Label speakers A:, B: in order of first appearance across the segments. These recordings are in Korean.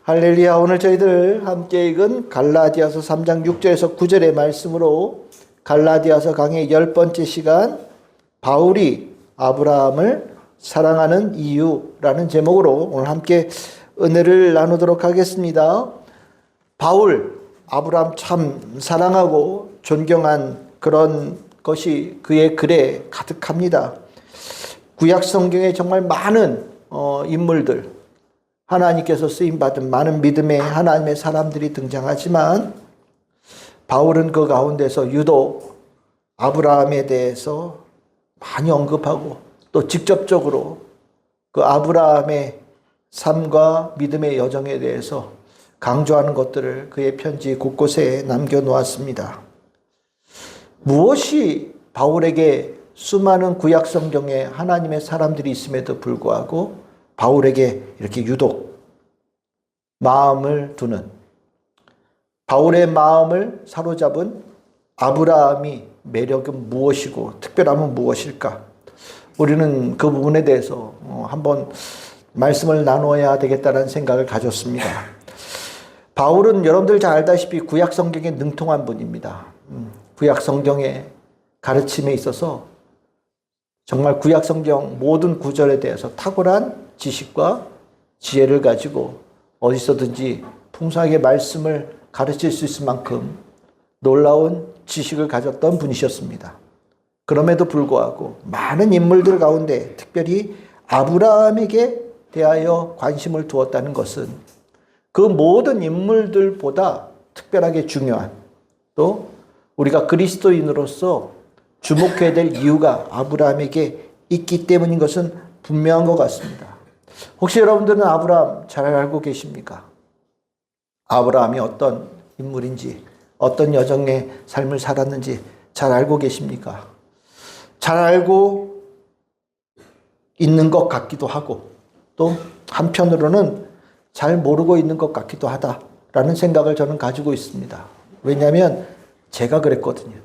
A: 할렐루야. 오늘 저희들 함께 읽은 갈라디아서 3장 6절에서 9절의 말씀으로 갈라디아서 강의 10번째 시간, 바울이 아브라함을 사랑하는 이유라는 제목으로 오늘 함께 은혜를 나누도록 하겠습니다. 바울, 아브라함 참 사랑하고 존경한 그런 것이 그의 글에 가득합니다. 구약 성경에 정말 많은 인물들, 하나님께서 쓰임받은 많은 믿음의 하나님의 사람들이 등장하지만 바울은 그 가운데서 유독 아브라함에 대해서 많이 언급하고 또 직접적으로 그 아브라함의 삶과 믿음의 여정에 대해서 강조하는 것들을 그의 편지 곳곳에 남겨놓았습니다. 무엇이 바울에게 수많은 구약 성경에 하나님의 사람들이 있음에도 불구하고 바울에게 이렇게 유독 마음을 두는, 바울의 마음을 사로잡은 아브라함이 매력은 무엇이고 특별함은 무엇일까? 우리는 그 부분에 대해서 한번 말씀을 나누어야 되겠다는 생각을 가졌습니다. 바울은 여러분들 잘 알다시피 구약 성경에 능통한 분입니다. 구약 성경의 가르침에 있어서 정말 구약 성경 모든 구절에 대해서 탁월한 지식과 지혜를 가지고 어디서든지 풍성하게 말씀을 가르칠 수 있을 만큼 놀라운 지식을 가졌던 분이셨습니다. 그럼에도 불구하고 많은 인물들 가운데 특별히 아브라함에게 대하여 관심을 두었다는 것은 그 모든 인물들보다 특별하게 중요한, 또 우리가 그리스도인으로서 주목해야 될 이유가 아브라함에게 있기 때문인 것은 분명한 것 같습니다. 혹시 여러분들은 아브라함 잘 알고 계십니까? 아브라함이 어떤 인물인지, 어떤 여정의 삶을 살았는지 잘 알고 계십니까? 잘 알고 있는 것 같기도 하고 또 한편으로는 잘 모르고 있는 것 같기도 하다라는 생각을 저는 가지고 있습니다. 왜냐하면 제가 그랬거든요.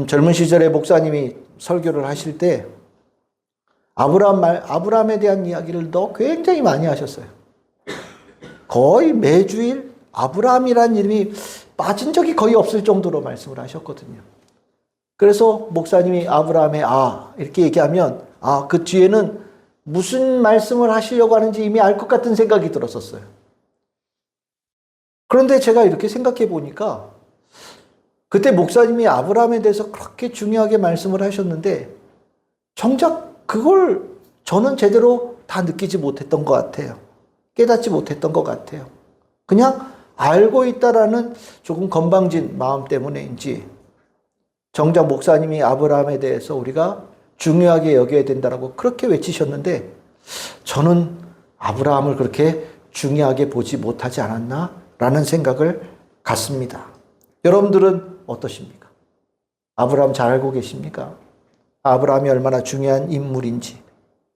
A: 젊은 시절에 목사님이 설교를 하실 때 아브라함에 대한 이야기를 굉장히 많이 하셨어요. 거의 매주일 아브라함이라는 이름이 빠진 적이 거의 없을 정도로 말씀을 하셨거든요. 그래서 목사님이 아브라함의 이렇게 얘기하면 그 뒤에는 무슨 말씀을 하시려고 하는지 이미 알 것 같은 생각이 들었었어요. 그런데 제가 이렇게 생각해 보니까 그때 목사님이 아브라함에 대해서 그렇게 중요하게 말씀을 하셨는데 정작 그걸 저는 제대로 다 느끼지 못했던 것 같아요. 깨닫지 못했던 것 같아요. 그냥 알고 있다라는 조금 건방진 마음 때문에인지 정작 목사님이 아브라함에 대해서 우리가 중요하게 여겨야 된다라고 그렇게 외치셨는데 저는 아브라함을 그렇게 중요하게 보지 못하지 않았나라는 생각을 갖습니다. 여러분들은 어떠십니까? 아브라함 잘 알고 계십니까? 아브라함이 얼마나 중요한 인물인지,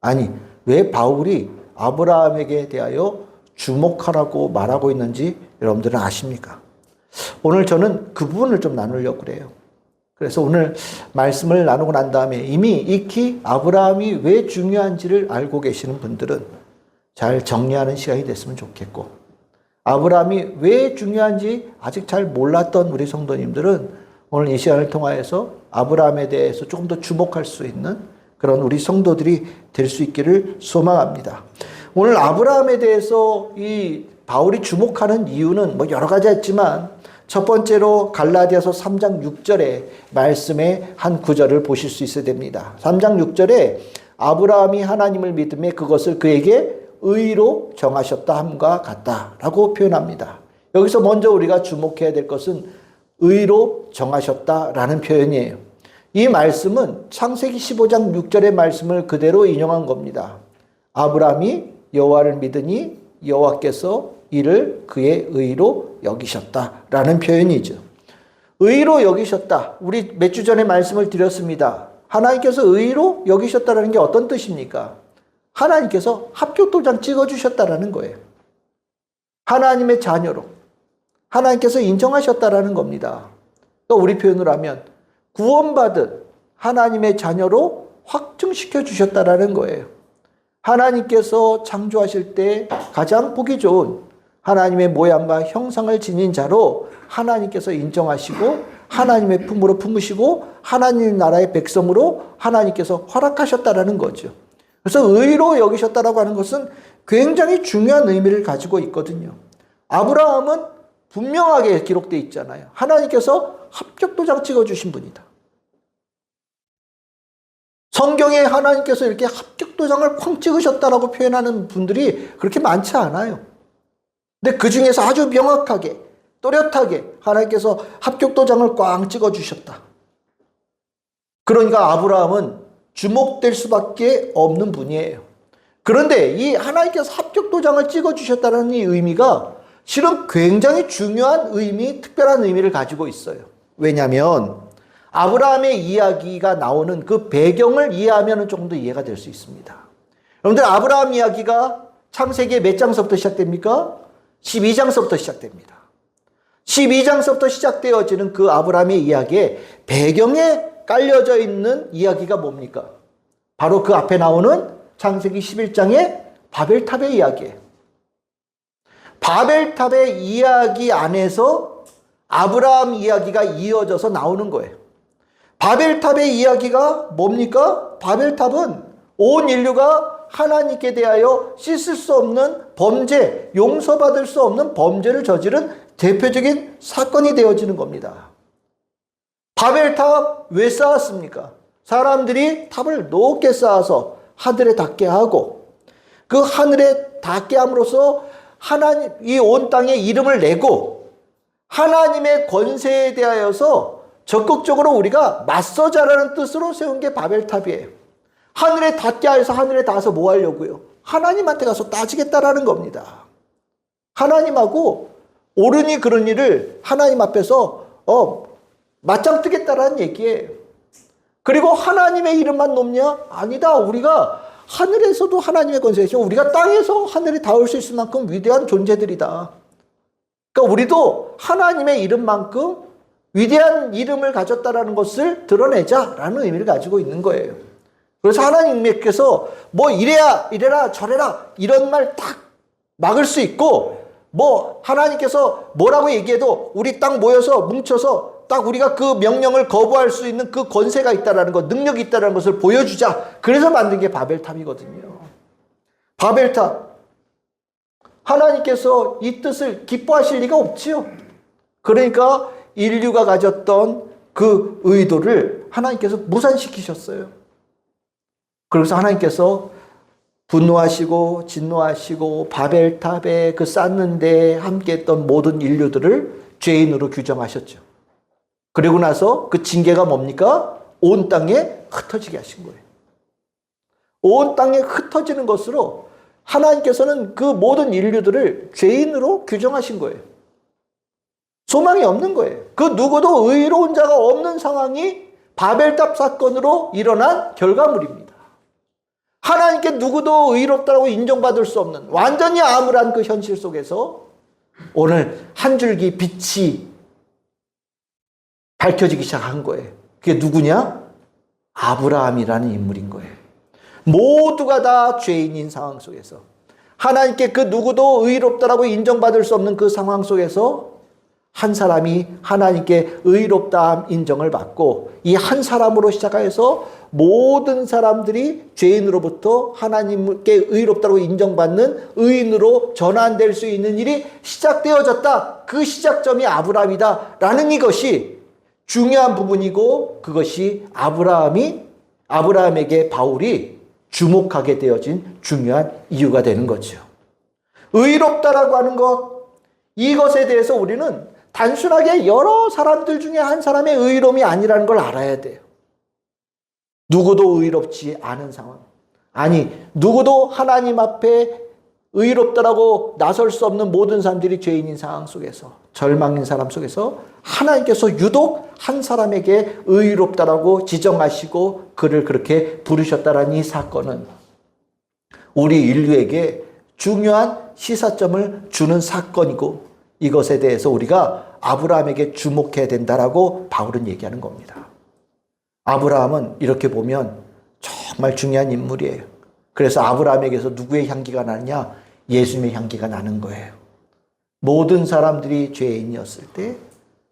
A: 아니 왜 바울이 아브라함에게 대하여 주목하라고 말하고 있는지 여러분들은 아십니까? 오늘 저는 그 부분을 좀 나누려고 그래요. 그래서 오늘 말씀을 나누고 난 다음에 이미 익히 아브라함이 왜 중요한지를 알고 계시는 분들은 잘 정리하는 시간이 됐으면 좋겠고, 아브라함이 왜 중요한지 아직 잘 몰랐던 우리 성도님들은 오늘 이 시간을 통하여서 아브라함에 대해서 조금 더 주목할 수 있는 그런 우리 성도들이 될 수 있기를 소망합니다. 오늘 아브라함에 대해서 이 바울이 주목하는 이유는 여러 가지 있지만 첫 번째로 갈라디아서 3장 6절의 말씀의 한 구절을 보실 수 있어야 됩니다. 3장 6절에 아브라함이 하나님을 믿음에 그것을 그에게 의로 정하셨다 함과 같다라고 표현합니다. 여기서 먼저 우리가 주목해야 될 것은 의로 정하셨다라는 표현이에요. 이 말씀은 창세기 15장 6절의 말씀을 그대로 인용한 겁니다. 아브라함이 여호와를 믿으니 여호와께서 이를 그의 의로 여기셨다라는 표현이죠. 의로 여기셨다. 우리 몇 주 전에 말씀을 드렸습니다. 하나님께서 의로 여기셨다라는 게 어떤 뜻입니까? 하나님께서 합격도장 찍어주셨다라는 거예요. 하나님의 자녀로 하나님께서 인정하셨다라는 겁니다. 또 우리 표현으로 하면 구원받은 하나님의 자녀로 확증시켜 주셨다라는 거예요. 하나님께서 창조하실 때 가장 보기 좋은 하나님의 모양과 형상을 지닌 자로 하나님께서 인정하시고 하나님의 품으로 품으시고 하나님 나라의 백성으로 하나님께서 허락하셨다라는 거죠. 그래서 의로 여기셨다라고 하는 것은 굉장히 중요한 의미를 가지고 있거든요. 아브라함은 분명하게 기록되어 있잖아요. 하나님께서 합격도장 찍어주신 분이다. 성경에 하나님께서 이렇게 합격도장을 쾅 찍으셨다라고 표현하는 분들이 그렇게 많지 않아요. 근데 그 중에서 아주 명확하게, 또렷하게 하나님께서 합격도장을 꽝 찍어주셨다. 그러니까 아브라함은 주목될 수밖에 없는 분이에요. 그런데 이 하나님께서 합격도장을 찍어주셨다는 이 의미가 실은 굉장히 중요한 의미, 특별한 의미를 가지고 있어요. 왜냐하면 아브라함의 이야기가 나오는 그 배경을 이해하면 조금 더 이해가 될 수 있습니다. 여러분들 아브라함 이야기가 창세기 몇 장서부터 시작됩니까? 12장서부터 시작됩니다. 12장서부터 시작되어지는 그 아브라함의 이야기의 배경에 깔려져 있는 이야기가 뭡니까? 바로 그 앞에 나오는 창세기 11장의 바벨탑의 이야기예요. 바벨탑의 이야기 안에서 아브라함 이야기가 이어져서 나오는 거예요. 바벨탑의 이야기가 뭡니까? 바벨탑은 온 인류가 하나님께 대하여 씻을 수 없는 범죄, 용서받을 수 없는 범죄를 저지른 대표적인 사건이 되어지는 겁니다. 바벨탑 왜 쌓았습니까? 사람들이 탑을 높게 쌓아서 하늘에 닿게 하고 그 하늘에 닿게 함으로써 하나님, 이 온 땅에 이름을 내고 하나님의 권세에 대하여서 적극적으로 우리가 맞서자라는 뜻으로 세운 게 바벨탑이에요. 하늘에 닿게 해서 하늘에 닿아서 뭐 하려고요? 하나님한테 가서 따지겠다라는 겁니다. 하나님하고 옳으니 그런 일을 하나님 앞에서 맞짱 뜨겠다라는 얘기예요. 그리고 하나님의 이름만 높냐? 아니다. 우리가 하늘에서도 하나님의 권세이죠. 우리가 땅에서 하늘에 닿을 수 있을 만큼 위대한 존재들이다. 그러니까 우리도 하나님의 이름만큼 위대한 이름을 가졌다라는 것을 드러내자라는 의미를 가지고 있는 거예요. 그래서 하나님께서 뭐 이래라 저래라 이런 말 딱 막을 수 있고 뭐 하나님께서 뭐라고 얘기해도 우리 딱 모여서 뭉쳐서 딱 우리가 그 명령을 거부할 수 있는 그 권세가 있다라는 것, 능력이 있다라는 것을 보여주자. 그래서 만든 게 바벨탑이거든요. 바벨탑. 하나님께서 이 뜻을 기뻐하실 리가 없지요. 그러니까 인류가 가졌던 그 의도를 하나님께서 무산시키셨어요. 그래서 하나님께서 분노하시고 진노하시고 바벨탑에 그 쌓는데 함께했던 모든 인류들을 죄인으로 규정하셨죠. 그리고 나서 그 징계가 뭡니까? 온 땅에 흩어지게 하신 거예요. 온 땅에 흩어지는 것으로 하나님께서는 그 모든 인류들을 죄인으로 규정하신 거예요. 소망이 없는 거예요. 그 누구도 의로운 자가 없는 상황이 바벨탑 사건으로 일어난 결과물입니다. 하나님께 누구도 의롭다고 인정받을 수 없는 완전히 암울한 그 현실 속에서 오늘 한 줄기 빛이 밝혀지기 시작한 거예요. 그게 누구냐? 아브라함이라는 인물인 거예요. 모두가 다 죄인인 상황 속에서 하나님께 그 누구도 의롭다라고 인정받을 수 없는 그 상황 속에서 한 사람이 하나님께 의롭다함 인정을 받고 이 한 사람으로 시작해서 모든 사람들이 죄인으로부터 하나님께 의롭다고 인정받는 의인으로 전환될 수 있는 일이 시작되어졌다. 그 시작점이 아브라함이다. 라는 이것이 중요한 부분이고 그것이 아브라함에게 바울이 주목하게 되어진 중요한 이유가 되는 거죠. 의롭다라고 하는 것, 이것에 대해서 우리는 단순하게 여러 사람들 중에 한 사람의 의로움이 아니라는 걸 알아야 돼요. 누구도 의롭지 않은 상황. 아니, 누구도 하나님 앞에 의롭다라고 나설 수 없는 모든 사람들이 죄인인 상황 속에서, 절망인 사람 속에서 하나님께서 유독 한 사람에게 의롭다라고 지정하시고 그를 그렇게 부르셨다라는 이 사건은 우리 인류에게 중요한 시사점을 주는 사건이고 이것에 대해서 우리가 아브라함에게 주목해야 된다라고 바울은 얘기하는 겁니다. 아브라함은 이렇게 보면 정말 중요한 인물이에요. 그래서 아브라함에게서 누구의 향기가 나느냐? 예수님의 향기가 나는 거예요. 모든 사람들이 죄인이었을 때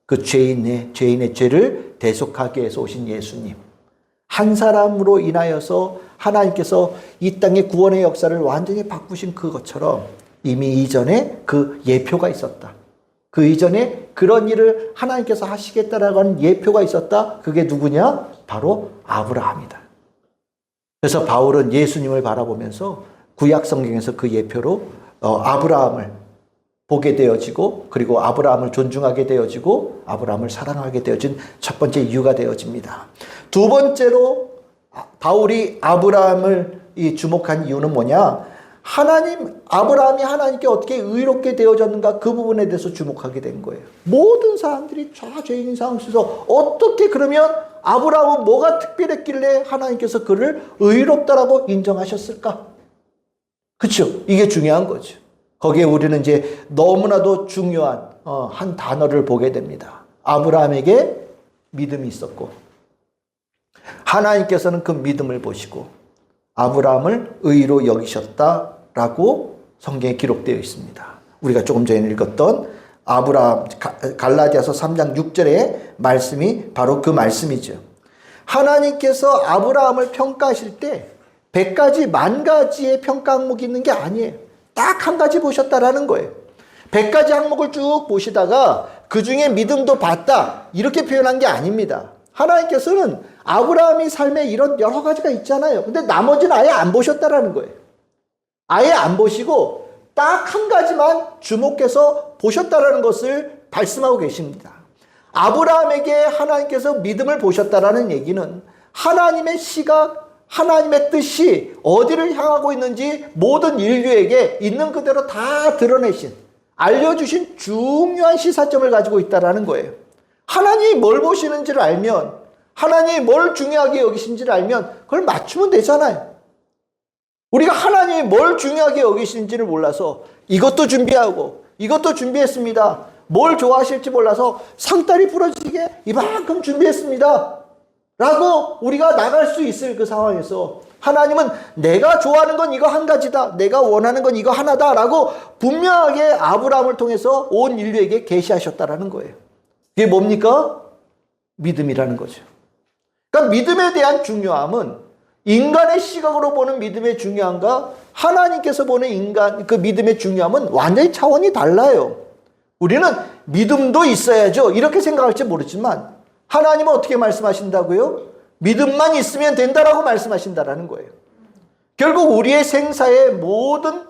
A: 그 죄인의 죄를 대속하기 위해서 오신 예수님. 한 사람으로 인하여서 하나님께서 이 땅의 구원의 역사를 완전히 바꾸신 그것처럼 이미 이전에 그 예표가 있었다. 그 이전에 그런 일을 하나님께서 하시겠다라고 하는 예표가 있었다. 그게 누구냐? 바로 아브라함이다. 그래서 바울은 예수님을 바라보면서 구약 성경에서 그 예표로 아브라함을 보게 되어지고, 그리고 아브라함을 존중하게 되어지고 아브라함을 사랑하게 되어진 첫 번째 이유가 되어집니다. 두 번째로 바울이 아브라함을 주목한 이유는 뭐냐? 아브라함이 하나님께 어떻게 의롭게 되어졌는가, 그 부분에 대해서 주목하게 된 거예요. 모든 사람들이 죄인 상황 속에서 어떻게 그러면 아브라함은 뭐가 특별했길래 하나님께서 그를 의롭다라고 인정하셨을까? 그렇죠? 이게 중요한 거죠. 거기에 우리는 이제 너무나도 중요한 한 단어를 보게 됩니다. 아브라함에게 믿음이 있었고, 하나님께서는 그 믿음을 보시고 아브라함을 의로 여기셨다라고 성경에 기록되어 있습니다. 우리가 조금 전에 읽었던 갈라디아서 3장 6절의 말씀이 바로 그 말씀이죠. 하나님께서 아브라함을 평가하실 때 100가지, 10,000가지의 평가 항목이 있는 게 아니에요. 딱 한 가지 보셨다라는 거예요. 100가지 항목을 쭉 보시다가 그 중에 믿음도 봤다, 이렇게 표현한 게 아닙니다. 하나님께서는 아브라함이 삶에 이런 여러 가지가 있잖아요. 근데 나머지는 아예 안 보셨다라는 거예요. 아예 안 보시고 딱 한 가지만 주목해서 보셨다라는 것을 말씀하고 계십니다. 아브라함에게 하나님께서 믿음을 보셨다라는 얘기는 하나님의 시각, 하나님의 뜻이 어디를 향하고 있는지 모든 인류에게 있는 그대로 다 드러내신, 알려주신 중요한 시사점을 가지고 있다는 거예요. 하나님이 뭘 보시는지를 알면, 하나님이 뭘 중요하게 여기신지를 알면 그걸 맞추면 되잖아요. 우리가 하나님이 뭘 중요하게 여기시는지를 몰라서 이것도 준비하고 이것도 준비했습니다. 뭘 좋아하실지 몰라서 상다리 부러지게 이만큼 준비했습니다 라고 우리가 나갈 수 있을 그 상황에서 하나님은 내가 좋아하는 건 이거 한 가지다, 내가 원하는 건 이거 하나다 라고 분명하게 아브라함을 통해서 온 인류에게 계시하셨다라는 거예요. 이게 뭡니까? 믿음이라는 거죠. 그러니까 믿음에 대한 중요함은 인간의 시각으로 보는 믿음의 중요함과 하나님께서 보는 그 믿음의 중요함은 완전히 차원이 달라요. 우리는 믿음도 있어야죠, 이렇게 생각할지 모르지만 하나님은 어떻게 말씀하신다고요? 믿음만 있으면 된다라고 말씀하신다라는 거예요. 결국 우리의 생사의 모든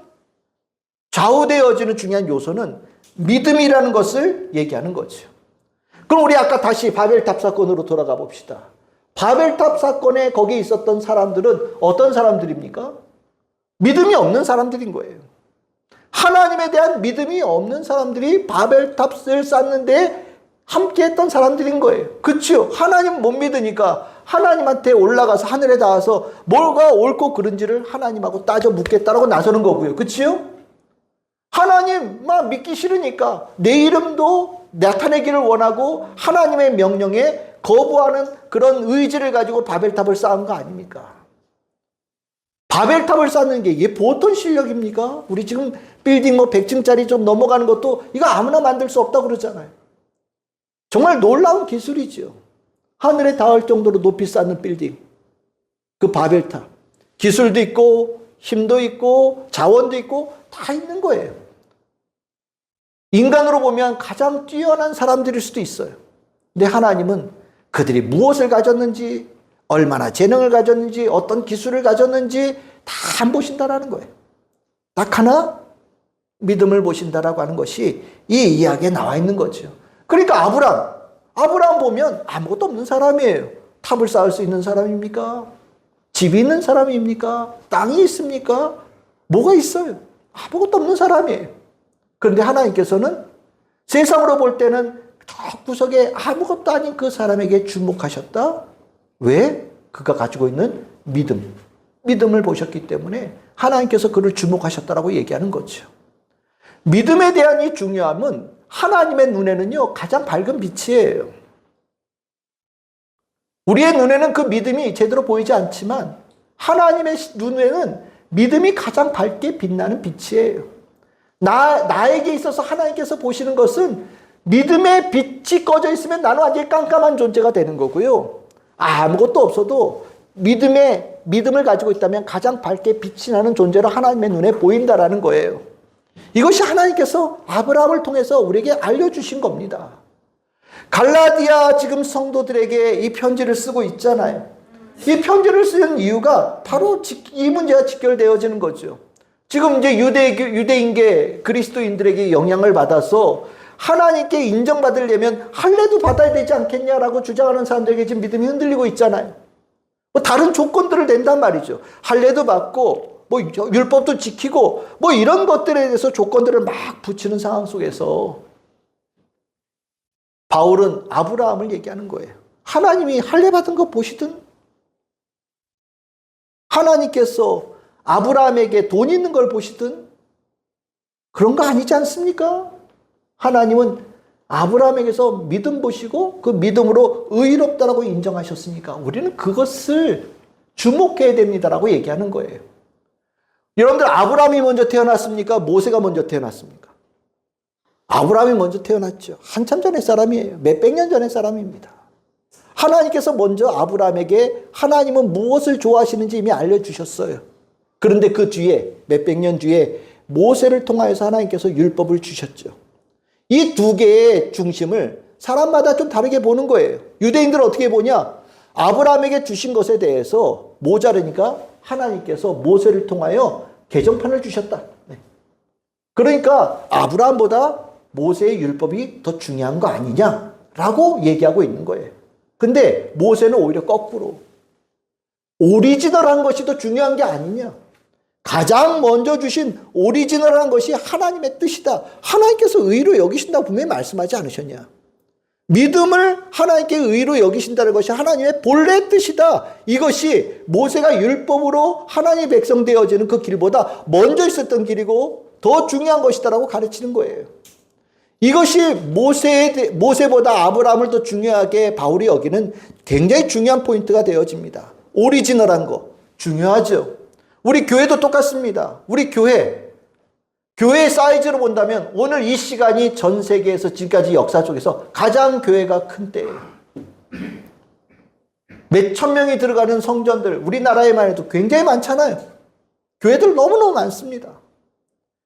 A: 좌우되어지는 중요한 요소는 믿음이라는 것을 얘기하는 거죠. 그럼 우리 아까 다시 바벨탑 사건으로 돌아가 봅시다. 바벨탑 사건에 거기에 있었던 사람들은 어떤 사람들입니까? 믿음이 없는 사람들인 거예요. 하나님에 대한 믿음이 없는 사람들이 바벨탑을 쌓는데 함께 했던 사람들인 거예요. 그렇죠? 하나님 못 믿으니까 하나님한테 올라가서 하늘에 닿아서 뭐가 옳고 그른지를 하나님하고 따져 묻겠다라고 나서는 거고요. 그렇죠? 하나님만 믿기 싫으니까 내 이름도 나타내기를 원하고 하나님의 명령에 거부하는 그런 의지를 가지고 바벨탑을 쌓은 거 아닙니까? 바벨탑을 쌓는 게 이게 보통 실력입니까? 우리 지금 빌딩 100층짜리 좀 넘어가는 것도 이거 아무나 만들 수 없다고 그러잖아요. 정말 놀라운 기술이죠. 하늘에 닿을 정도로 높이 쌓는 빌딩, 그 바벨탑. 기술도 있고 힘도 있고 자원도 있고 다 있는 거예요. 인간으로 보면 가장 뛰어난 사람들일 수도 있어요. 근데 하나님은 그들이 무엇을 가졌는지, 얼마나 재능을 가졌는지, 어떤 기술을 가졌는지 다 안 보신다라는 거예요. 딱 하나 믿음을 보신다라고 하는 것이 이 이야기에 나와 있는 거죠. 그러니까 아브라함 보면 아무것도 없는 사람이에요. 탑을 쌓을 수 있는 사람입니까? 집이 있는 사람입니까? 땅이 있습니까? 뭐가 있어요? 아무것도 없는 사람이에요. 그런데 하나님께서는 세상으로 볼 때는 저 구석에 아무것도 아닌 그 사람에게 주목하셨다. 왜? 그가 가지고 있는 믿음을 보셨기 때문에 하나님께서 그를 주목하셨다라고 얘기하는 거죠. 믿음에 대한 이 중요함은 하나님의 눈에는요, 가장 밝은 빛이에요. 우리의 눈에는 그 믿음이 제대로 보이지 않지만 하나님의 눈에는 믿음이 가장 밝게 빛나는 빛이에요. 나에게 있어서 하나님께서 보시는 것은 믿음의 빛이 꺼져 있으면 나는 완전히 깜깜한 존재가 되는 거고요. 아무것도 없어도 믿음을 가지고 있다면 가장 밝게 빛이 나는 존재로 하나님의 눈에 보인다라는 거예요. 이것이 하나님께서 아브라함을 통해서 우리에게 알려주신 겁니다. 갈라디아 지금 성도들에게 이 편지를 쓰고 있잖아요. 이 편지를 쓰는 이유가 바로 이 문제가 직결되어지는 거죠. 지금 이제 유대인계 그리스도인들에게 영향을 받아서 하나님께 인정받으려면 할례도 받아야 되지 않겠냐라고 주장하는 사람들에게 지금 믿음이 흔들리고 있잖아요. 뭐 다른 조건들을 낸단 말이죠. 할례도 받고 뭐 율법도 지키고 뭐 이런 것들에 대해서 조건들을 막 붙이는 상황 속에서 바울은 아브라함을 얘기하는 거예요. 하나님이 할례 받은 거 보시든 하나님께서 아브라함에게 돈 있는 걸 보시든 그런 거 아니지 않습니까? 하나님은 아브라함에게서 믿음 보시고 그 믿음으로 의롭다라고 인정하셨으니까 우리는 그것을 주목해야 됩니다라고 얘기하는 거예요. 여러분들 아브라함이 먼저 태어났습니까? 모세가 먼저 태어났습니까? 아브라함이 먼저 태어났죠. 한참 전의 사람이에요. 몇백 년 전의 사람입니다. 하나님께서 먼저 아브라함에게 하나님은 무엇을 좋아하시는지 이미 알려주셨어요. 그런데 그 뒤에 몇백 년 뒤에 모세를 통하여서 하나님께서 율법을 주셨죠. 이 두 개의 중심을 사람마다 좀 다르게 보는 거예요. 유대인들은 어떻게 보냐? 아브라함에게 주신 것에 대해서 모자르니까 하나님께서 모세를 통하여 개정판을 주셨다. 그러니까 아브라함보다 모세의 율법이 더 중요한 거 아니냐라고 얘기하고 있는 거예요. 근데 모세는 오히려 거꾸로 오리지널한 것이 더 중요한 게 아니냐. 가장 먼저 주신 오리지널한 것이 하나님의 뜻이다. 하나님께서 의로 여기신다고 분명히 말씀하지 않으셨냐. 믿음을 하나님께 의로 여기신다는 것이 하나님의 본래 뜻이다. 이것이 모세가 율법으로 하나님의 백성 되어지는 그 길보다 먼저 있었던 길이고 더 중요한 것이다라고 가르치는 거예요. 이것이 모세보다 아브라함을 더 중요하게 바울이 여기는 굉장히 중요한 포인트가 되어집니다. 오리지널한 거 중요하죠. 우리 교회도 똑같습니다. 우리 교회의 사이즈로 본다면 오늘 이 시간이 전 세계에서 지금까지 역사 속에서 가장 교회가 큰 때예요. 몇천 명이 들어가는 성전들 우리나라에만 해도 굉장히 많잖아요. 교회들 너무너무 많습니다.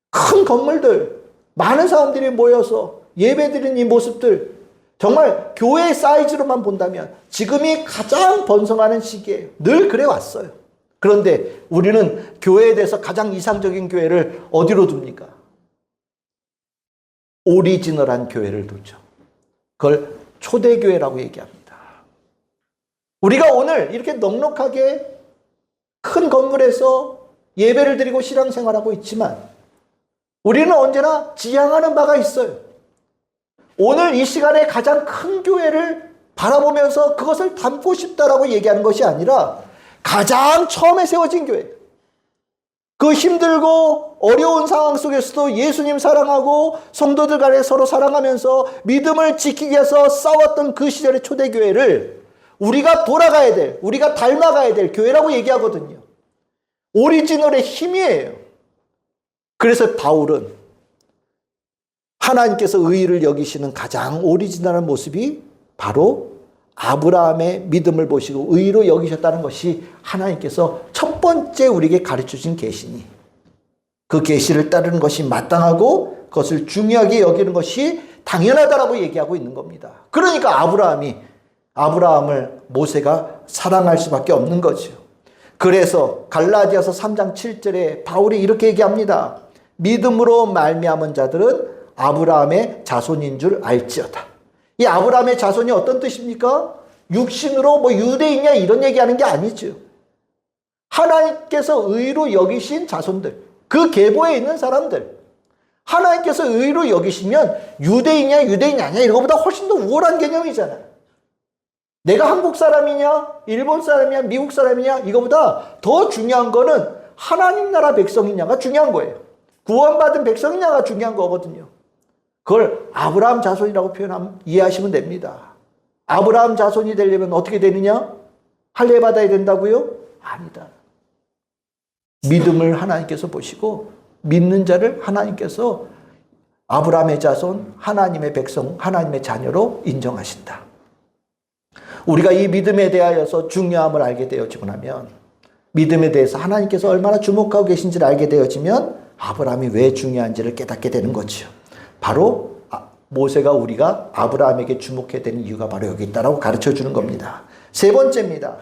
A: 큰 건물들 많은 사람들이 모여서 예배드리는 이 모습들 정말 교회 사이즈로만 본다면 지금이 가장 번성하는 시기예요. 늘 그래 왔어요. 그런데 우리는 교회에 대해서 가장 이상적인 교회를 어디로 둡니까? 오리지널한 교회를 두죠. 그걸 초대교회라고 얘기합니다. 우리가 오늘 이렇게 넉넉하게 큰 건물에서 예배를 드리고 신앙생활하고 있지만 우리는 언제나 지향하는 바가 있어요. 오늘 이 시간에 가장 큰 교회를 바라보면서 그것을 담고 싶다라고 얘기하는 것이 아니라 가장 처음에 세워진 교회. 그 힘들고 어려운 상황 속에서도 예수님 사랑하고 성도들 간에 서로 사랑하면서 믿음을 지키기 위해서 싸웠던 그 시절의 초대교회를 우리가 돌아가야 될, 우리가 닮아가야 될 교회라고 얘기하거든요. 오리지널의 힘이에요. 그래서 바울은 하나님께서 의의를 여기시는 가장 오리지널한 모습이 바로 아브라함의 믿음을 보시고 의로 여기셨다는 것이 하나님께서 첫 번째 우리에게 가르쳐주신 계시니 그 계시를 따르는 것이 마땅하고 그것을 중요하게 여기는 것이 당연하다라고 얘기하고 있는 겁니다. 그러니까 아브라함을 모세가 사랑할 수밖에 없는 거죠. 그래서 갈라디아서 3장 7절에 바울이 이렇게 얘기합니다. 믿음으로 말미암은 자들은 아브라함의 자손인 줄 알지어다. 이 아브라함의 자손이 어떤 뜻입니까? 육신으로 뭐 유대인이냐 이런 얘기하는 게 아니죠. 하나님께서 의로 여기신 자손들, 그 계보에 있는 사람들. 하나님께서 의로 여기시면 유대인이냐 유대인이 아니냐 이거보다 훨씬 더 우월한 개념이잖아요. 내가 한국 사람이냐 일본 사람이냐 미국 사람이냐 이거보다 더 중요한 거는 하나님 나라 백성이냐가 중요한 거예요. 구원받은 백성이냐가 중요한 거거든요. 그걸 아브라함 자손이라고 이해하시면 됩니다. 아브라함 자손이 되려면 어떻게 되느냐? 할례 받아야 된다고요? 아니다. 믿음을 하나님께서 보시고 믿는 자를 하나님께서 아브라함의 자손, 하나님의 백성, 하나님의 자녀로 인정하신다. 우리가 이 믿음에 대하여서 중요함을 알게 되어지고 나면, 믿음에 대해서 하나님께서 얼마나 주목하고 계신지를 알게 되어지면 아브라함이 왜 중요한지를 깨닫게 되는 거죠. 바로 모세가 우리가 아브라함에게 주목해야 되는 이유가 바로 여기 있다라고 가르쳐 주는 겁니다. 세 번째입니다.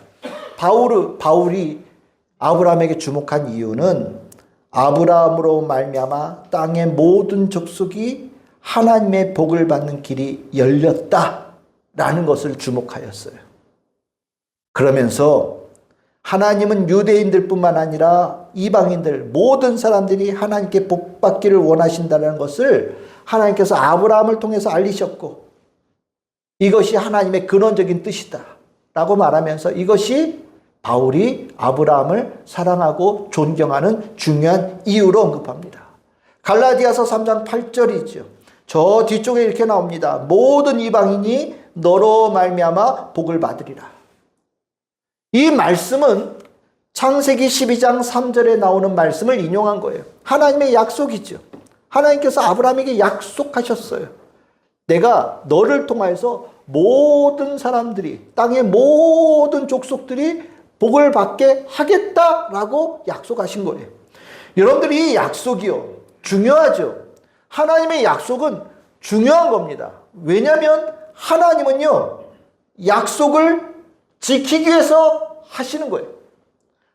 A: 바울이 아브라함에게 주목한 이유는 아브라함으로 말미암아 땅의 모든 족속이 하나님의 복을 받는 길이 열렸다라는 것을 주목하였어요. 그러면서 하나님은 유대인들뿐만 아니라 이방인들 모든 사람들이 하나님께 복 받기를 원하신다는 것을 하나님께서 아브라함을 통해서 알리셨고, 이것이 하나님의 근원적인 뜻이다 라고 말하면서 이것이 바울이 아브라함을 사랑하고 존경하는 중요한 이유로 언급합니다. 갈라디아서 3장 8절이죠. 저 뒤쪽에 이렇게 나옵니다. 모든 이방인이 너로 말미암아 복을 받으리라. 이 말씀은 창세기 12장 3절에 나오는 말씀을 인용한 거예요. 하나님의 약속이죠. 하나님께서 아브라함에게 약속하셨어요. 내가 너를 통하여서 모든 사람들이, 땅의 모든 족속들이 복을 받게 하겠다라고 약속하신 거예요. 여러분들이 이 약속이요, 중요하죠. 하나님의 약속은 중요한 겁니다. 왜냐하면 하나님은요, 약속을 지키기 위해서 하시는 거예요.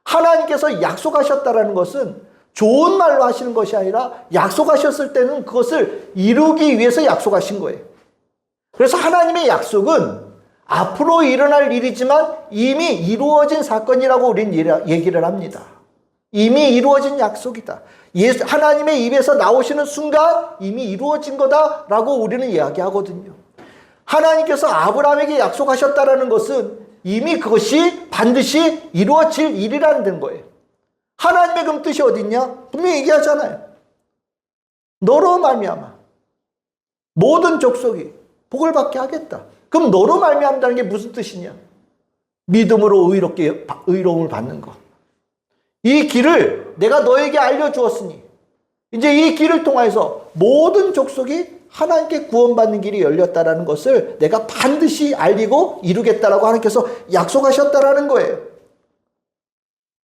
A: 하나님께서 약속하셨다라는 것은 좋은 말로 하시는 것이 아니라 약속하셨을 때는 그것을 이루기 위해서 약속하신 거예요. 그래서 하나님의 약속은 앞으로 일어날 일이지만 이미 이루어진 사건이라고 우리는 얘기를 합니다. 이미 이루어진 약속이다. 하나님의 입에서 나오시는 순간 이미 이루어진 거다라고 우리는 이야기하거든요. 하나님께서 아브라함에게 약속하셨다라는 것은 이미 그것이 반드시 이루어질 일이라는 거예요. 하나님의 그럼 뜻이 어디 있냐? 분명히 얘기하잖아요. 너로 말미암아 모든 족속이 복을 받게 하겠다. 그럼 너로 말미암다는 게 무슨 뜻이냐? 믿음으로 의로움을 받는 것. 이 길을 내가 너에게 알려주었으니 이제 이 길을 통해서 모든 족속이 하나님께 구원받는 길이 열렸다라는 것을 내가 반드시 알리고 이루겠다라고 하나님께서 약속하셨다라는 거예요.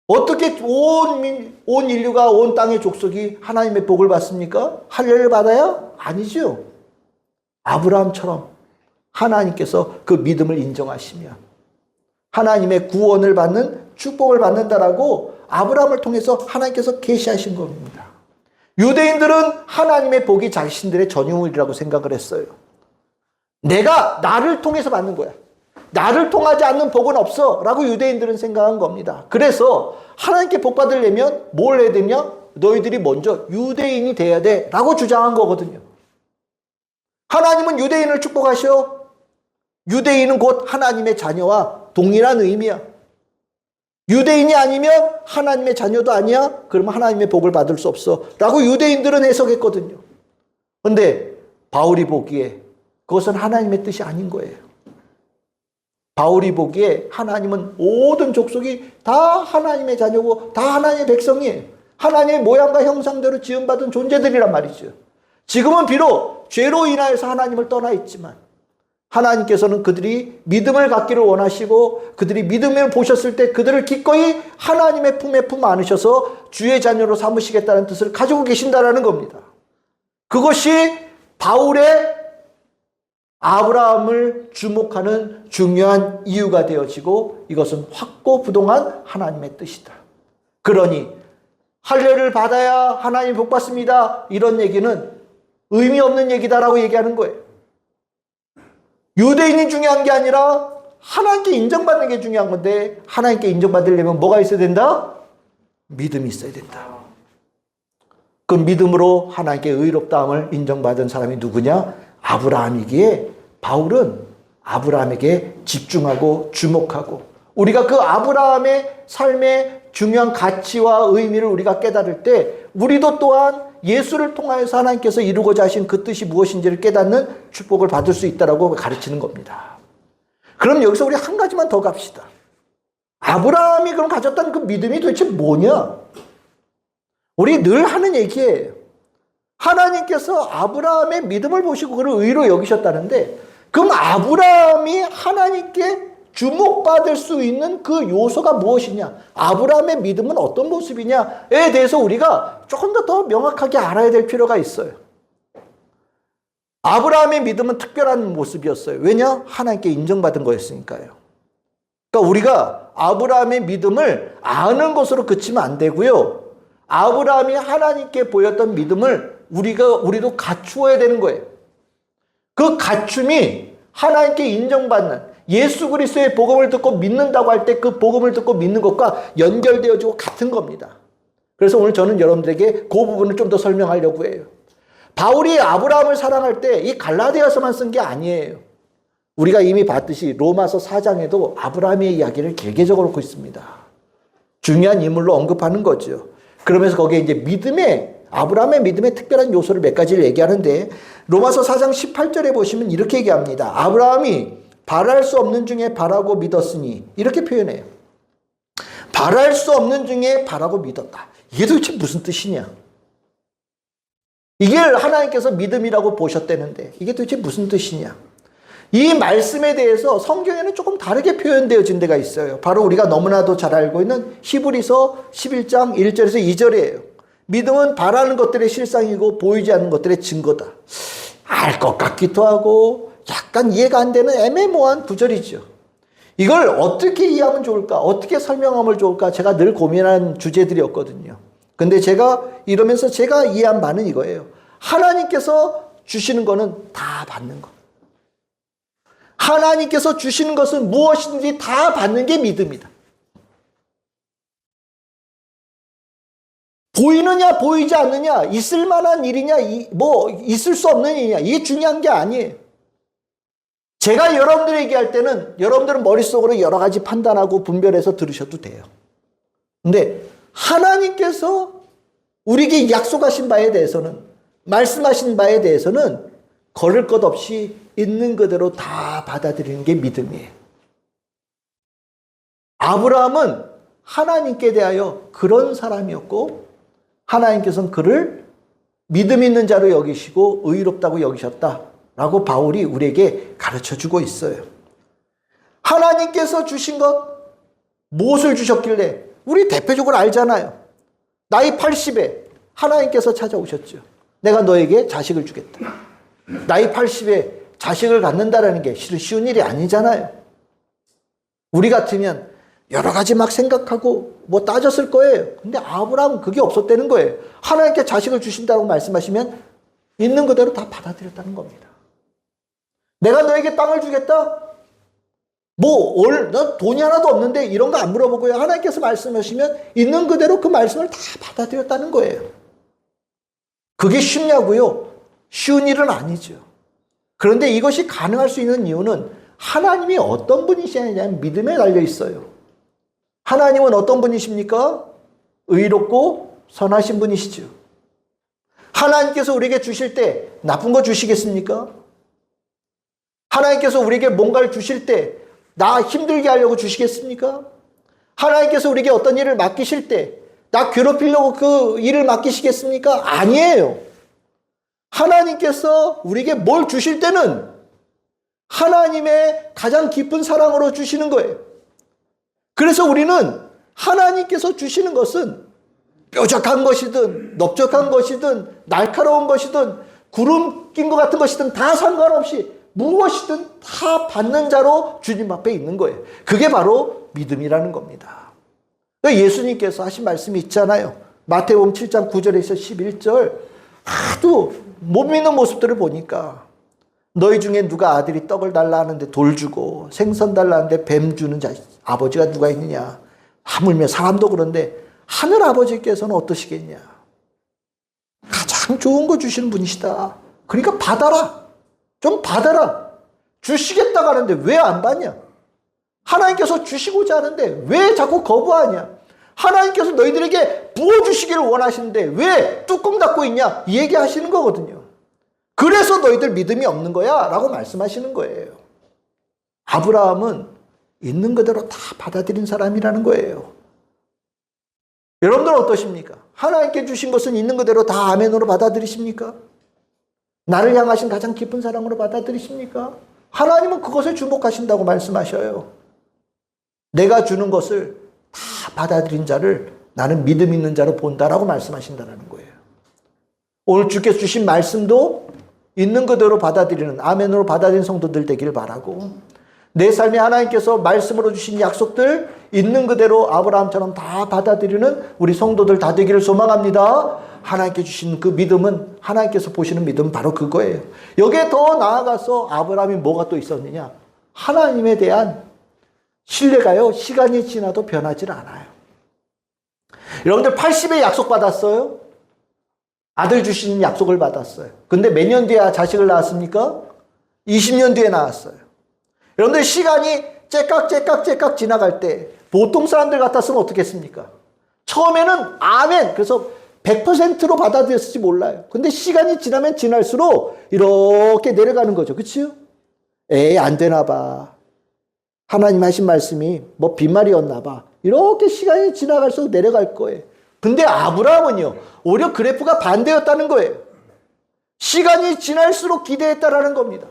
A: 어떻게 온 인류가, 온 땅의 족속이 하나님의 복을 받습니까? 할례를 받아야? 아니죠. 아브라함처럼 하나님께서 그 믿음을 인정하시며 하나님의 구원을 받는, 축복을 받는다라고 아브라함을 통해서 하나님께서 계시하신 겁니다. 유대인들은 하나님의 복이 자신들의 전유물이라고 생각을 했어요. 나를 통해서 받는 거야. 나를 통하지 않는 복은 없어 라고 유대인들은 생각한 겁니다. 그래서 하나님께 복 받으려면 뭘 해야 되냐? 너희들이 먼저 유대인이 돼야 돼 라고 주장한 거거든요. 하나님은 유대인을 축복하셔. 유대인은 곧 하나님의 자녀와 동일한 의미야. 유대인이 아니면 하나님의 자녀도 아니야? 그러면 하나님의 복을 받을 수 없어 라고 유대인들은 해석했거든요. 그런데 바울이 보기에 그것은 하나님의 뜻이 아닌 거예요. 바울이 보기에 하나님은 모든 족속이 다 하나님의 자녀고 다 하나님의 백성이에요. 하나님의 모양과 형상대로 지음받은 존재들이란 말이죠. 지금은 비록 죄로 인하여서 하나님을 떠나 있지만 하나님께서는 그들이 믿음을 갖기를 원하시고 그들이 믿음을 보셨을 때 그들을 기꺼이 하나님의 품에 품 안으셔서 주의 자녀로 삼으시겠다는 뜻을 가지고 계신다라는 겁니다. 그것이 바울의 아브라함을 주목하는 중요한 이유가 되어지고 이것은 확고부동한 하나님의 뜻이다. 그러니 할례를 받아야 하나님 복 받습니다. 이런 얘기는 의미 없는 얘기다라고 얘기하는 거예요. 유대인이 중요한 게 아니라 하나님께 인정받는 게 중요한 건데 하나님께 인정받으려면 뭐가 있어야 된다? 믿음이 있어야 된다. 그 믿음으로 하나님께 의롭다함을 인정받은 사람이 누구냐? 아브라함이기에 바울은 아브라함에게 집중하고 주목하고 우리가 그 아브라함의 삶의 중요한 가치와 의미를 우리가 깨달을 때 우리도 또한 예수를 통하여서 하나님께서 이루고자 하신 그 뜻이 무엇인지를 깨닫는 축복을 받을 수 있다라고 가르치는 겁니다. 그럼 여기서 우리 한 가지만 더 갑시다. 아브라함이 그럼 가졌던 그 믿음이 도대체 뭐냐? 우리 늘 하는 얘기예요. 하나님께서 아브라함의 믿음을 보시고 그를 의로 여기셨다는데, 그럼 아브라함이 하나님께 주목받을 수 있는 그 요소가 무엇이냐? 아브라함의 믿음은 어떤 모습이냐에 대해서 우리가 조금 더 명확하게 알아야 될 필요가 있어요. 아브라함의 믿음은 특별한 모습이었어요. 왜냐? 하나님께 인정받은 거였으니까요. 그러니까 우리가 아브라함의 믿음을 아는 것으로 그치면 안 되고요. 아브라함이 하나님께 보였던 믿음을 우리도 갖추어야 되는 거예요. 그 갖춤이 하나님께 인정받는, 예수 그리스도의 복음을 듣고 믿는다고 할 때 그 복음을 듣고 믿는 것과 연결되어지고 같은 겁니다. 그래서 오늘 저는 여러분들에게 그 부분을 좀 더 설명하려고 해요. 바울이 아브라함을 사랑할 때 이 갈라디아서만 쓴 게 아니에요. 우리가 이미 봤듯이 로마서 4장에도 아브라함의 이야기를 길게 적어놓고 있습니다. 중요한 인물로 언급하는 거죠. 그러면서 거기에 이제 아브라함의 믿음의 특별한 요소를 몇 가지를 얘기하는데, 로마서 4장 18절에 보시면 이렇게 얘기합니다. 아브라함이 바랄 수 없는 중에 바라고 믿었으니, 이렇게 표현해요. 바랄 수 없는 중에 바라고 믿었다. 이게 도대체 무슨 뜻이냐? 이게 하나님께서 믿음이라고 보셨다는데 이게 도대체 무슨 뜻이냐? 이 말씀에 대해서 성경에는 조금 다르게 표현되어진 데가 있어요. 바로 우리가 너무나도 잘 알고 있는 히브리서 11장 1절에서 2절이에요. 믿음은 바라는 것들의 실상이고 보이지 않는 것들의 증거다. 알 것 같기도 하고 약간 이해가 안 되는 애매모호한 구절이죠. 이걸 어떻게 이해하면 좋을까? 어떻게 설명하면 좋을까? 제가 늘 고민한 주제들이었거든요. 근데 제가 이러면서 제가 이해한 바는 이거예요. 하나님께서 주시는 거는 다 받는 것. 하나님께서 주시는 것은 무엇인지 다 받는 게 믿음이다. 보이느냐 보이지 않느냐, 있을 만한 일이냐 있을 수 없는 일이냐, 이게 중요한 게 아니에요. 제가 여러분들 얘기할 때는 여러분들은 머릿속으로 여러 가지 판단하고 분별해서 들으셔도 돼요. 근데 하나님께서 우리에게 약속하신 바에 대해서는, 말씀하신 바에 대해서는 거를 것 없이 있는 그대로 다 받아들이는 게 믿음이에요. 아브라함은 하나님께 대하여 그런 사람이었고, 하나님께서는 그를 믿음 있는 자로 여기시고 의롭다고 여기셨다라고 바울이 우리에게 가르쳐주고 있어요. 하나님께서 주신 것, 무엇을 주셨길래? 우리 대표적으로 알잖아요. 나이 80에 하나님께서 찾아오셨죠. 내가 너에게 자식을 주겠다. 나이 80에 자식을 갖는다라는 게 실은 쉬운 일이 아니잖아요. 우리 같으면 여러 가지 막 생각하고 따졌을 거예요. 근데 아브라함은 그게 없었다는 거예요. 하나님께 자식을 주신다고 말씀하시면 있는 그대로 다 받아들였다는 겁니다. 내가 너에게 땅을 주겠다? 너 돈이 하나도 없는데 이런 거 안 물어보고요. 하나님께서 말씀하시면 있는 그대로 그 말씀을 다 받아들였다는 거예요. 그게 쉽냐고요? 쉬운 일은 아니죠. 그런데 이것이 가능할 수 있는 이유는 하나님이 어떤 분이시냐는 믿음에 달려 있어요. 하나님은 어떤 분이십니까? 의롭고 선하신 분이시죠. 하나님께서 우리에게 주실 때 나쁜 거 주시겠습니까? 하나님께서 우리에게 뭔가를 주실 때 나 힘들게 하려고 주시겠습니까? 하나님께서 우리에게 어떤 일을 맡기실 때 나 괴롭히려고 그 일을 맡기시겠습니까? 아니에요. 하나님께서 우리에게 뭘 주실 때는 하나님의 가장 깊은 사랑으로 주시는 거예요. 그래서 우리는 하나님께서 주시는 것은 뾰족한 것이든 넓적한 것이든 날카로운 것이든 구름 낀 것 같은 것이든 다 상관없이 무엇이든 다 받는 자로 주님 앞에 있는 거예요. 그게 바로 믿음이라는 겁니다. 예수님께서 하신 말씀이 있잖아요. 마태복음 7장 9절에서 11절. 하도 못 믿는 모습들을 보니까 너희 중에 누가 아들이 떡을 달라 하는데 돌 주고 생선 달라 하는데 뱀 주는 아버지가 누가 있느냐. 하물며 사람도 그런데 하늘 아버지께서는 어떠시겠냐. 가장 좋은 거 주시는 분이시다. 그러니까 받아라. 좀 받아라. 주시겠다고 하는데 왜 안 받냐? 하나님께서 주시고자 하는데 왜 자꾸 거부하냐? 하나님께서 너희들에게 부어주시기를 원하시는데 왜 뚜껑 닫고 있냐? 이 얘기하시는 거거든요. 그래서 너희들 믿음이 없는 거야 라고 말씀하시는 거예요. 아브라함은 있는 그대로 다 받아들인 사람이라는 거예요. 여러분들은 어떠십니까? 하나님께 주신 것은 있는 그대로 다 아멘으로 받아들이십니까? 나를 향하신 가장 깊은 사랑으로 받아들이십니까? 하나님은 그것을 주목하신다고 말씀하셔요. 내가 주는 것을 다 받아들인 자를 나는 믿음 있는 자로 본다라고 말씀하신다는 거예요. 오늘 주께서 주신 말씀도 있는 그대로 받아들이는 아멘으로 받아들이는 성도들 되기를 바라고, 내 삶에 하나님께서 말씀으로 주신 약속들 있는 그대로 아브라함처럼 다 받아들이는 우리 성도들 다 되기를 소망합니다. 하나님께 주신 그 믿음은, 하나님께서 보시는 믿음은 바로 그거예요. 여기에 더 나아가서 아브라함이 뭐가 또 있었느냐? 하나님에 대한 신뢰가요, 시간이 지나도 변하지 않아요. 여러분들 80에 약속 받았어요? 아들 주시는 약속을 받았어요. 근데 몇 년 뒤에 자식을 낳았습니까? 20년 뒤에 낳았어요. 여러분들 시간이 째깍 지나갈 때 보통 사람들 같았으면 어떻겠습니까? 처음에는 아멘, 그래서 100%로 받아들였을지 몰라요. 근데 시간이 지나면 지날수록 이렇게 내려가는 거죠. 그치요? 에이, 안 되나 봐. 하나님 하신 말씀이 뭐 빈말이었나 봐. 이렇게 시간이 지나갈수록 내려갈 거예요. 근데 아브라함은요, 오히려 그래프가 반대였다는 거예요. 시간이 지날수록 기대했다라는 겁니다.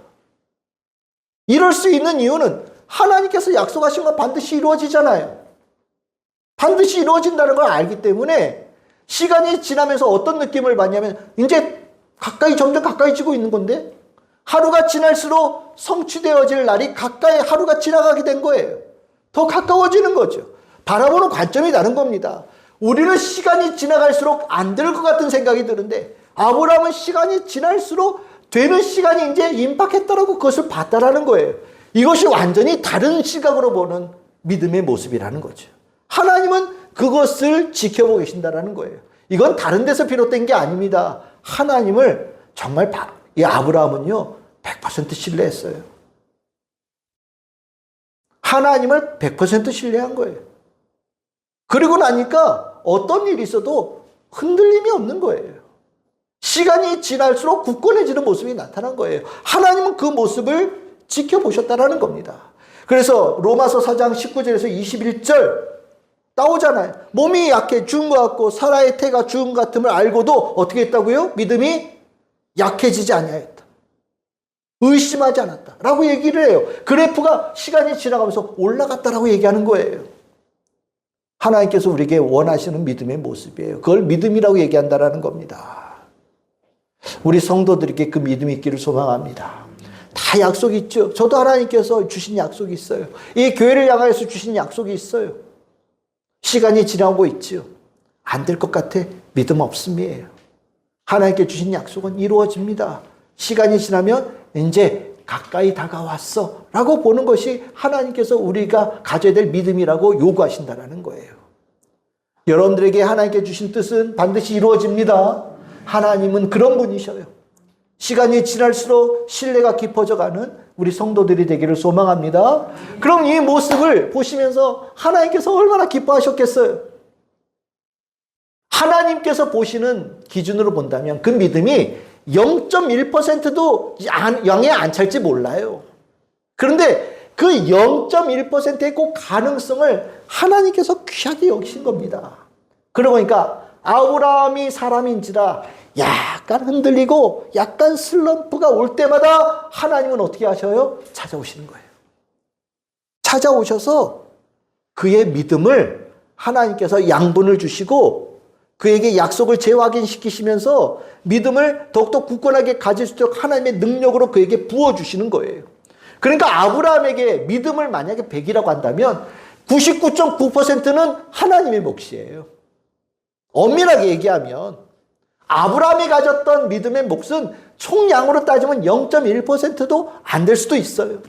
A: 이럴 수 있는 이유는 하나님께서 약속하신 건 반드시 이루어지잖아요. 반드시 이루어진다는 걸 알기 때문에 시간이 지나면서 어떤 느낌을 받냐면 이제 점점 가까이지고 있는 건데, 하루가 지날수록 성취되어질 날이 가까이 하루가 지나가게 된 거예요. 더 가까워지는 거죠. 바라보는 관점이 다른 겁니다. 우리는 시간이 지나갈수록 안 될 것 같은 생각이 드는데, 아브라함은 시간이 지날수록 되는 시간이 이제 임박했다라고 그것을 봤다라는 거예요. 이것이 완전히 다른 시각으로 보는 믿음의 모습이라는 거죠. 하나님은 그것을 지켜보고 계신다라는 거예요. 이건 다른 데서 비롯된 게 아닙니다. 하나님을 정말 이 아브라함은요 100% 신뢰했어요. 하나님을 100% 신뢰한 거예요. 그리고 나니까 어떤 일이 있어도 흔들림이 없는 거예요. 시간이 지날수록 굳건해지는 모습이 나타난 거예요. 하나님은 그 모습을 지켜보셨다라는 겁니다. 그래서 로마서 4장 19절에서 21절 나오잖아요. 몸이 약해 죽은 것 같고 사라의 태가 죽은 것 같음을 알고도 어떻게 했다고요? 믿음이 약해지지 아니하였다. 의심하지 않았다. 라고 얘기를 해요. 그래프가 시간이 지나가면서 올라갔다라고 얘기하는 거예요. 하나님께서 우리에게 원하시는 믿음의 모습이에요. 그걸 믿음이라고 얘기한다라는 겁니다. 우리 성도들에게 그 믿음이 있기를 소망합니다. 다 약속이 있죠. 저도 하나님께서 주신 약속이 있어요. 이 교회를 향해서 주신 약속이 있어요. 시간이 지나고 있죠. 안 될 것 같아. 믿음 없음이에요. 하나님께 주신 약속은 이루어집니다. 시간이 지나면 이제 가까이 다가왔어 라고 보는 것이 하나님께서 우리가 가져야 될 믿음이라고 요구하신다는 거예요. 여러분들에게 하나님께 주신 뜻은 반드시 이루어집니다. 하나님은 그런 분이셔요. 시간이 지날수록 신뢰가 깊어져가는 우리 성도들이 되기를 소망합니다. 그럼 이 모습을 보시면서 하나님께서 얼마나 기뻐하셨겠어요? 하나님께서 보시는 기준으로 본다면 그 믿음이 0.1%도 양에 안 찰지 몰라요. 그런데 그 0.1%의 그 가능성을 하나님께서 귀하게 여기신 겁니다. 그러고 보니까 아브라함이 사람인지라 약간 흔들리고 약간 슬럼프가 올 때마다 하나님은 어떻게 하셔요? 찾아오시는 거예요. 찾아오셔서 그의 믿음을 하나님께서 양분을 주시고 그에게 약속을 재확인시키시면서 믿음을 더욱더 굳건하게 가질 수 있도록 하나님의 능력으로 그에게 부어주시는 거예요. 그러니까 아브라함에게 믿음을 만약에 100이라고 한다면 99.9%는 하나님의 몫이에요. 엄밀하게 얘기하면 아브라함이 가졌던 믿음의 몫은 총량으로 따지면 0.1%도 안 될 수도 있어요.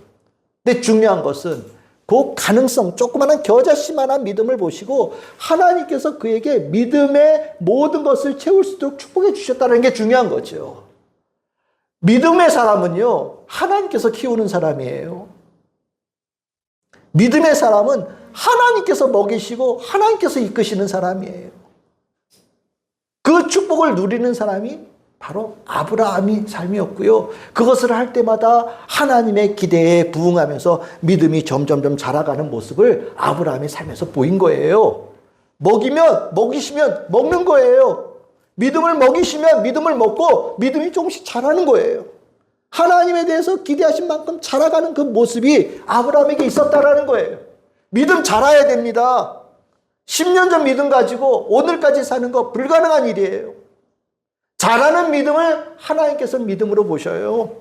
A: 근데 중요한 것은 그 가능성, 조그마한 겨자씨만한 믿음을 보시고 하나님께서 그에게 믿음의 모든 것을 채울 수 있도록 축복해 주셨다는 게 중요한 거죠. 믿음의 사람은요, 하나님께서 키우는 사람이에요. 믿음의 사람은 하나님께서 먹이시고 하나님께서 이끄시는 사람이에요. 그 축복을 누리는 사람이 바로 아브라함의 삶이었고요. 그것을 할 때마다 하나님의 기대에 부응하면서 믿음이 점점점 자라가는 모습을 아브라함의 삶에서 보인 거예요. 먹이시면 먹는 거예요. 믿음을 먹이시면 믿음을 먹고 믿음이 조금씩 자라는 거예요. 하나님에 대해서 기대하신 만큼 자라가는 그 모습이 아브라함에게 있었다라는 거예요. 믿음 자라야 됩니다. 10년 전 믿음 가지고 오늘까지 사는 거 불가능한 일이에요. 자라는 믿음을 하나님께서 믿음으로 보셔요.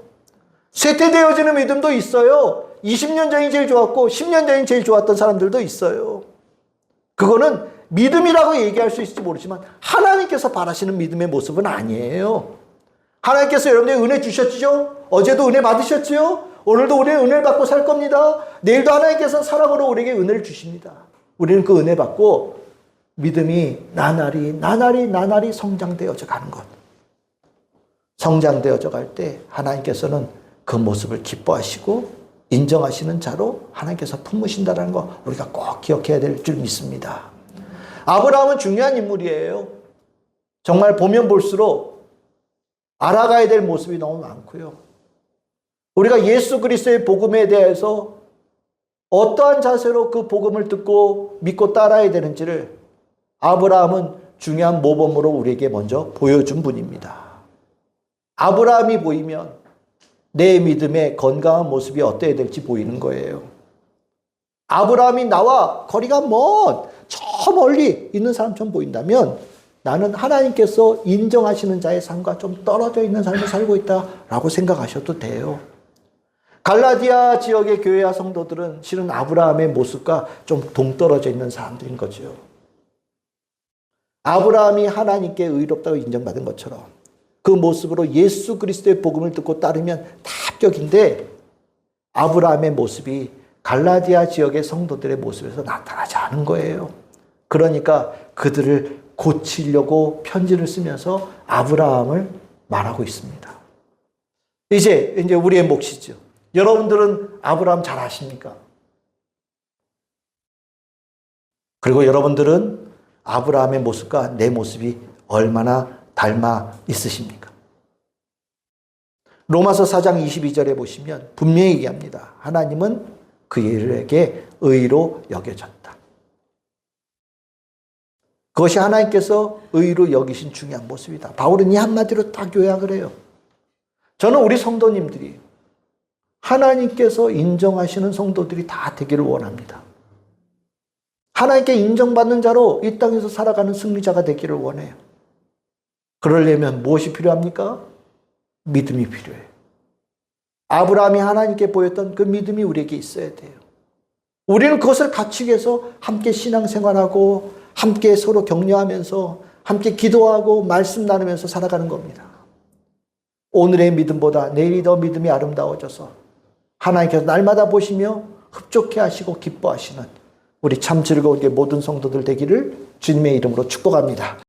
A: 쇠퇴되어지는 믿음도 있어요. 20년 전이 제일 좋았고 10년 전이 제일 좋았던 사람들도 있어요. 그거는 믿음이라고 얘기할 수 있을지 모르지만 하나님께서 바라시는 믿음의 모습은 아니에요. 하나님께서 여러분에게 은혜 주셨죠? 어제도 은혜 받으셨죠? 오늘도 우리는 은혜를 받고 살 겁니다. 내일도 하나님께서 사랑으로 우리에게 은혜를 주십니다. 우리는 그 은혜 받고 믿음이 나날이 성장되어져 가는 것. 성장되어져 갈 때 하나님께서는 그 모습을 기뻐하시고 인정하시는 자로 하나님께서 품으신다는 거 우리가 꼭 기억해야 될 줄 믿습니다. 아브라함은 중요한 인물이에요. 정말 보면 볼수록 알아가야 될 모습이 너무 많고요. 우리가 예수 그리스도의 복음에 대해서 어떠한 자세로 그 복음을 듣고 믿고 따라야 되는지를 아브라함은 중요한 모범으로 우리에게 먼저 보여준 분입니다. 아브라함이 보이면 내 믿음의 건강한 모습이 어때야 될지 보이는 거예요. 아브라함이 나와 거리가 저 멀리 있는 사람처럼 보인다면 나는 하나님께서 인정하시는 자의 삶과 좀 떨어져 있는 삶을 살고 있다라고 생각하셔도 돼요. 갈라디아 지역의 교회와 성도들은 실은 아브라함의 모습과 좀 동떨어져 있는 사람들인 거죠. 아브라함이 하나님께 의롭다고 인정받은 것처럼 그 모습으로 예수 그리스도의 복음을 듣고 따르면 다 합격인데 아브라함의 모습이 갈라디아 지역의 성도들의 모습에서 나타나지 않은 거예요. 그러니까 그들을 고치려고 편지를 쓰면서 아브라함을 말하고 있습니다. 이제 우리의 몫이죠. 여러분들은 아브라함 잘 아십니까? 그리고 여러분들은 아브라함의 모습과 내 모습이 얼마나 닮아 있으십니까? 로마서 4장 22절에 보시면 분명히 얘기합니다. 하나님은 그에게 의로 여겨졌다. 그것이 하나님께서 의로 여기신 중요한 모습이다. 바울은 이 한마디로 딱 요약을 해요. 저는 우리 성도님들이 하나님께서 인정하시는 성도들이 다 되기를 원합니다. 하나님께 인정받는 자로 이 땅에서 살아가는 승리자가 되기를 원해요. 그러려면 무엇이 필요합니까? 믿음이 필요해요. 아브라함이 하나님께 보였던 그 믿음이 우리에게 있어야 돼요. 우리는 그것을 갖추기 위해서 함께 신앙생활하고 함께 서로 격려하면서 함께 기도하고 말씀 나누면서 살아가는 겁니다. 오늘의 믿음보다 내일이 더 믿음이 아름다워져서 하나님께서 날마다 보시며 흡족해 하시고 기뻐하시는 우리 참 즐거운 게 모든 성도들 되기를 주님의 이름으로 축복합니다.